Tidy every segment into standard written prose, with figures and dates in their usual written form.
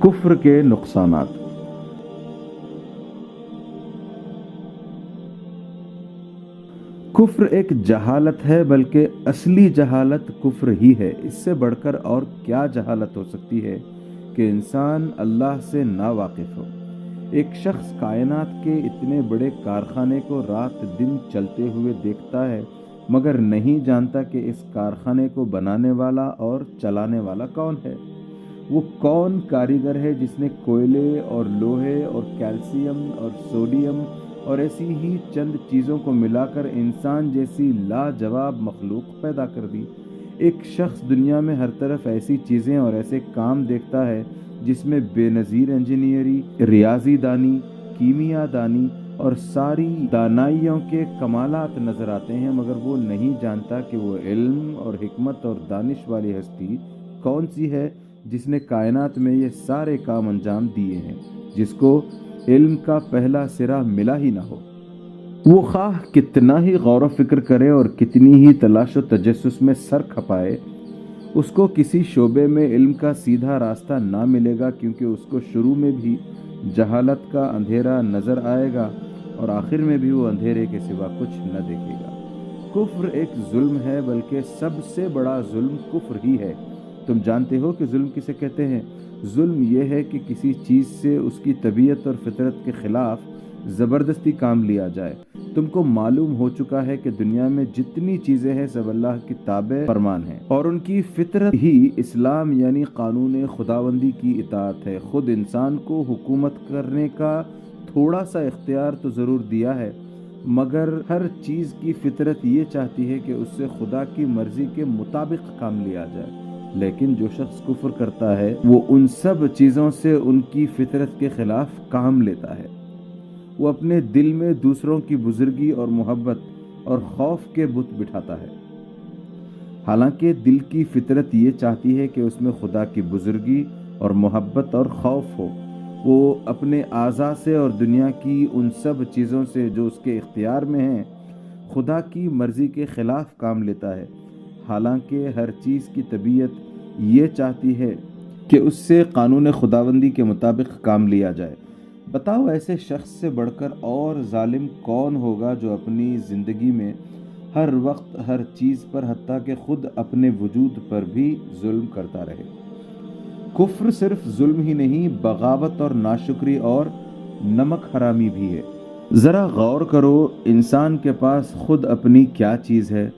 کفر کے نقصانات۔ کفر ایک جہالت ہے، بلکہ اصلی جہالت کفر ہی ہے۔ اس سے بڑھ کر اور کیا جہالت ہو سکتی ہے کہ انسان اللہ سے نا واقف ہو۔ ایک شخص کائنات کے اتنے بڑے کارخانے کو رات دن چلتے ہوئے دیکھتا ہے، مگر نہیں جانتا کہ اس کارخانے کو بنانے والا اور چلانے والا کون ہے۔ وہ کون کاریگر ہے جس نے کوئلے اور لوہے اور کیلشیم اور سوڈیم اور ایسی ہی چند چیزوں کو ملا کر انسان جیسی لاجواب مخلوق پیدا کر دی۔ ایک شخص دنیا میں ہر طرف ایسی چیزیں اور ایسے کام دیکھتا ہے جس میں بے نظیر انجینئری، ریاضی دانی، کیمیا دانی اور ساری دانائیوں کے کمالات نظر آتے ہیں، مگر وہ نہیں جانتا کہ وہ علم اور حکمت اور دانش والی ہستی کون سی ہے جس نے کائنات میں یہ سارے کام انجام دیے ہیں، جس کو علم کا پہلا سرا ملا ہی نہ ہو۔ وہ خواہ کتنا ہی غور و فکر کرے اور کتنی ہی تلاش و تجسس میں سر کھپائے، اس کو کسی شعبے میں علم کا سیدھا راستہ نہ ملے گا، کیونکہ اس کو شروع میں بھی جہالت کا اندھیرا نظر آئے گا اور آخر میں بھی وہ اندھیرے کے سوا کچھ نہ دیکھے گا۔ کفر ایک ظلم ہے، بلکہ سب سے بڑا ظلم کفر ہی ہے۔ تم جانتے ہو کہ ظلم کسے کہتے ہیں؟ ظلم یہ ہے کہ کسی چیز سے اس کی طبیعت اور فطرت کے خلاف زبردستی کام لیا جائے۔ تم کو معلوم ہو چکا ہے کہ دنیا میں جتنی چیزیں ہیں سب اللہ کی تابع فرمان ہیں، اور ان کی فطرت ہی اسلام یعنی قانون خداوندی کی اطاعت ہے۔ خود انسان کو حکومت کرنے کا تھوڑا سا اختیار تو ضرور دیا ہے، مگر ہر چیز کی فطرت یہ چاہتی ہے کہ اس سے خدا کی مرضی کے مطابق کام لیا جائے۔ لیکن جو شخص کفر کرتا ہے وہ ان سب چیزوں سے ان کی فطرت کے خلاف کام لیتا ہے۔ وہ اپنے دل میں دوسروں کی بزرگی اور محبت اور خوف کے بت بٹھاتا ہے، حالانکہ دل کی فطرت یہ چاہتی ہے کہ اس میں خدا کی بزرگی اور محبت اور خوف ہو۔ وہ اپنے اعضاء سے اور دنیا کی ان سب چیزوں سے جو اس کے اختیار میں ہیں خدا کی مرضی کے خلاف کام لیتا ہے، حالانکہ ہر چیز کی طبیعت یہ چاہتی ہے کہ اس سے قانون خداوندی کے مطابق کام لیا جائے۔ بتاؤ ایسے شخص سے بڑھ کر اور ظالم کون ہوگا جو اپنی زندگی میں ہر وقت ہر چیز پر حتیٰ کہ خود اپنے وجود پر بھی ظلم کرتا رہے۔ کفر صرف ظلم ہی نہیں، بغاوت اور ناشکری اور نمک حرامی بھی ہے۔ ذرا غور کرو، انسان کے پاس خود اپنی کیا چیز ہے؟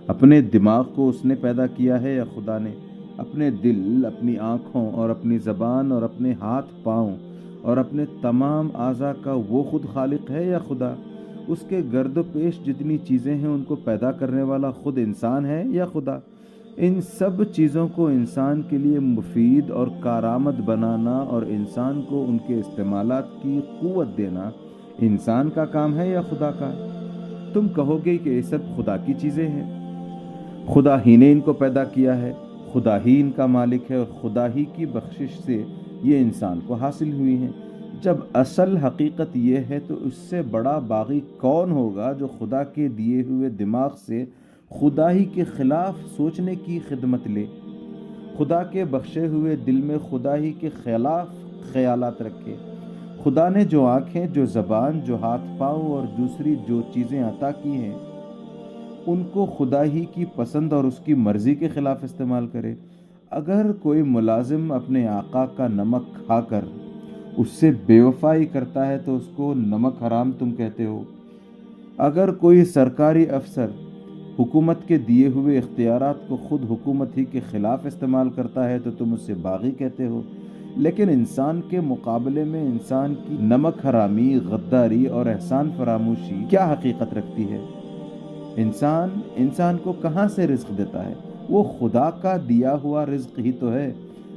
اپنے دماغ کو اس نے پیدا کیا ہے یا خدا نے؟ اپنے دل، اپنی آنکھوں اور اپنی زبان اور اپنے ہاتھ پاؤں اور اپنے تمام اعضاء کا وہ خود خالق ہے یا خدا؟ اس کے گرد و پیش جتنی چیزیں ہیں ان کو پیدا کرنے والا خود انسان ہے یا خدا؟ ان سب چیزوں کو انسان کے لیے مفید اور کارآمد بنانا اور انسان کو ان کے استعمالات کی قوت دینا انسان کا کام ہے یا خدا کا؟ تم کہو گے کہ یہ سب خدا کی چیزیں ہیں، خدا ہی نے ان کو پیدا کیا ہے، خدا ہی ان کا مالک ہے اور خدا ہی کی بخشش سے یہ انسان کو حاصل ہوئی ہیں۔ جب اصل حقیقت یہ ہے تو اس سے بڑا باغی کون ہوگا جو خدا کے دیے ہوئے دماغ سے خدا ہی کے خلاف سوچنے کی خدمت لے، خدا کے بخشے ہوئے دل میں خدا ہی کے خلاف خیالات رکھے۔ خدا نے جو آنکھیں، جو زبان، جو ہاتھ پاؤں اور دوسری جو چیزیں عطا کی ہیں ان کو خدا ہی کی پسند اور اس کی مرضی کے خلاف استعمال کرے۔ اگر کوئی ملازم اپنے آقا کا نمک کھا کر اس سے بے وفائی کرتا ہے تو اس کو نمک حرام تم کہتے ہو۔ اگر کوئی سرکاری افسر حکومت کے دیے ہوئے اختیارات کو خود حکومت ہی کے خلاف استعمال کرتا ہے تو تم اسے باغی کہتے ہو۔ لیکن انسان کے مقابلے میں انسان کی نمک حرامی، غداری اور احسان فراموشی کیا حقیقت رکھتی ہے؟ انسان کو کہاں سے رزق دیتا ہے؟ وہ خدا کا دیا ہوا رزق ہی تو ہے۔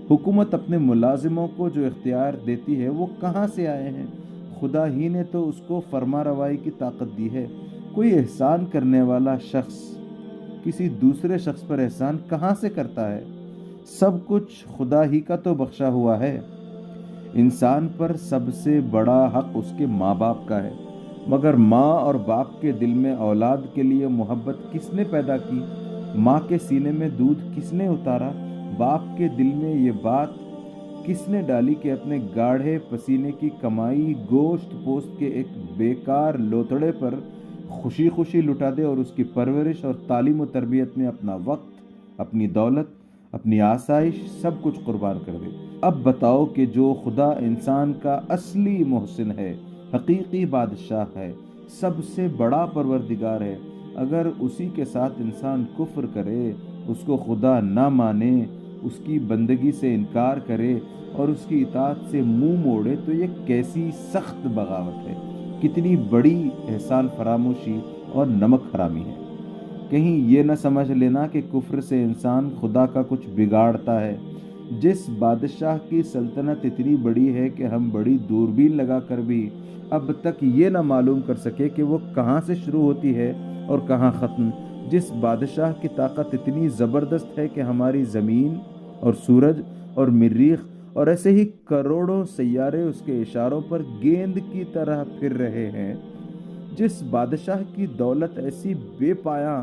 حکومت اپنے ملازموں کو جو اختیار دیتی ہے وہ کہاں سے آئے ہیں؟ خدا ہی نے تو اس کو فرما روائی کی طاقت دی ہے۔ کوئی احسان کرنے والا شخص کسی دوسرے شخص پر احسان کہاں سے کرتا ہے؟ سب کچھ خدا ہی کا تو بخشا ہوا ہے۔ انسان پر سب سے بڑا حق اس کے ماں باپ کا ہے، مگر ماں اور باپ کے دل میں اولاد کے لیے محبت کس نے پیدا کی؟ ماں کے سینے میں دودھ کس نے اتارا؟ باپ کے دل میں یہ بات کس نے ڈالی کہ اپنے گاڑھے پسینے کی کمائی گوشت پوست کے ایک بیکار لوتڑے پر خوشی خوشی لٹا دے اور اس کی پرورش اور تعلیم و تربیت میں اپنا وقت، اپنی دولت، اپنی آسائش سب کچھ قربان کر دے۔ اب بتاؤ کہ جو خدا انسان کا اصلی محسن ہے، حقیقی بادشاہ ہے، سب سے بڑا پروردگار ہے، اگر اسی کے ساتھ انسان کفر کرے، اس کو خدا نہ مانے، اس کی بندگی سے انکار کرے اور اس کی اطاعت سے منہ موڑے، تو یہ کیسی سخت بغاوت ہے، کتنی بڑی احسان فراموشی اور نمک حرامی ہے۔ کہیں یہ نہ سمجھ لینا کہ کفر سے انسان خدا کا کچھ بگاڑتا ہے۔ جس بادشاہ کی سلطنت اتنی بڑی ہے کہ ہم بڑی دوربین لگا کر بھی اب تک یہ نہ معلوم کر سکے کہ وہ کہاں سے شروع ہوتی ہے اور کہاں ختم، جس بادشاہ کی طاقت اتنی زبردست ہے کہ ہماری زمین اور سورج اور مریخ اور ایسے ہی کروڑوں سیارے اس کے اشاروں پر گیند کی طرح پھر رہے ہیں، جس بادشاہ کی دولت ایسی بے پایاں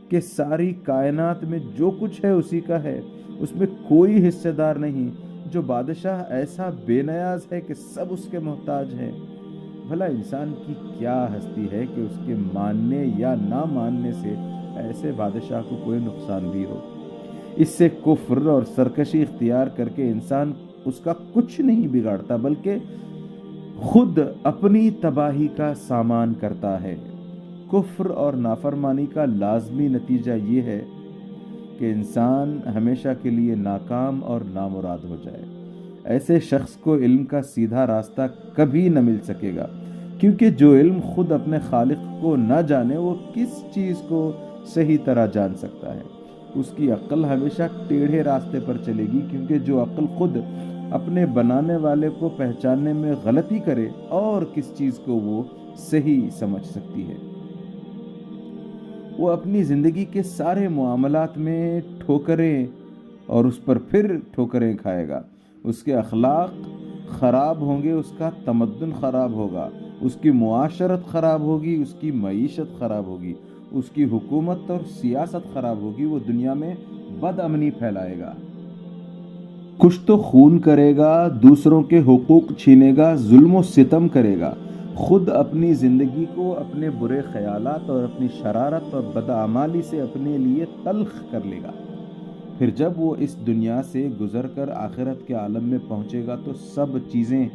کہ ساری کائنات میں جو کچھ ہے اسی کا ہے، اس میں کوئی حصے دار نہیں، جو بادشاہ ایسا بے نیاز ہے کہ سب اس کے محتاج ہیں۔ بھلا انسان کی کیا ہستی ہے کہ اس کے ماننے یا نہ ماننے سے ایسے بادشاہ کو کوئی نقصان بھی ہو۔ اس سے کفر اور سرکشی اختیار کر کے انسان اس کا کچھ نہیں بگاڑتا، بلکہ خود اپنی تباہی کا سامان کرتا ہے۔ کفر اور نافرمانی کا لازمی نتیجہ یہ ہے کہ انسان ہمیشہ کے لیے ناکام اور نامراد ہو جائے۔ ایسے شخص کو علم کا سیدھا راستہ کبھی نہ مل سکے گا، کیونکہ جو علم خود اپنے خالق کو نہ جانے وہ کس چیز کو صحیح طرح جان سکتا ہے۔ اس کی عقل ہمیشہ ٹیڑھے راستے پر چلے گی، کیونکہ جو عقل خود اپنے بنانے والے کو پہچاننے میں غلطی کرے اور کس چیز کو وہ صحیح سمجھ سکتی ہے۔ وہ اپنی زندگی کے سارے معاملات میں ٹھوکریں اور اس پر پھر ٹھوکریں کھائے گا۔ اس کے اخلاق خراب ہوں گے، اس کا تمدن خراب ہوگا، اس کی معاشرت خراب ہوگی، اس کی معیشت خراب ہوگی، اس کی حکومت اور سیاست خراب ہوگی، وہ دنیا میں بد امنی پھیلائے گا، کچھ تو خون کرے گا، دوسروں کے حقوق چھینے گا، ظلم و ستم کرے گا، خود اپنی زندگی کو اپنے برے خیالات اور اپنی شرارت اور بدعمالی سے اپنے لیے تلخ کر لے گا۔ پھر جب وہ اس دنیا سے گزر کر آخرت کے عالم میں پہنچے گا تو سب چیزیں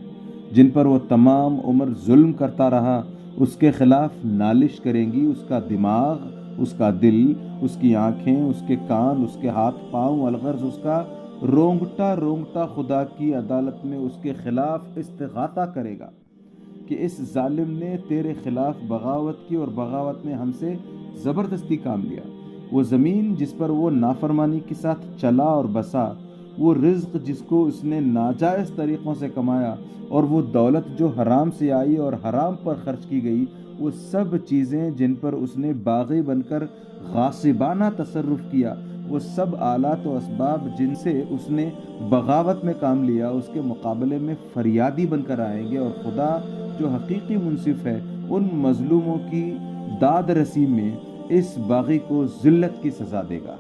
جن پر وہ تمام عمر ظلم کرتا رہا اس کے خلاف نالش کریں گی۔ اس کا دماغ، اس کا دل، اس کی آنکھیں، اس کے کان، اس کے ہاتھ پاؤں، الغرض اس کا رونگٹا رونگٹا خدا کی عدالت میں اس کے خلاف استغاثہ کرے گا کہ اس ظالم نے تیرے خلاف بغاوت کی اور بغاوت میں ہم سے زبردستی کام لیا۔ وہ زمین جس پر وہ نافرمانی کے ساتھ چلا اور بسا، وہ رزق جس کو اس نے ناجائز طریقوں سے کمایا، اور وہ دولت جو حرام سے آئی اور حرام پر خرچ کی گئی، وہ سب چیزیں جن پر اس نے باغی بن کر غاصبانہ تصرف کیا، وہ سب آلات و اسباب جن سے اس نے بغاوت میں کام لیا، اس کے مقابلے میں فریادی بن کر آئیں گے، اور خدا جو حقیقی منصف ہے ان مظلوموں کی داد رسی میں اس باغی کو ذلت کی سزا دے گا۔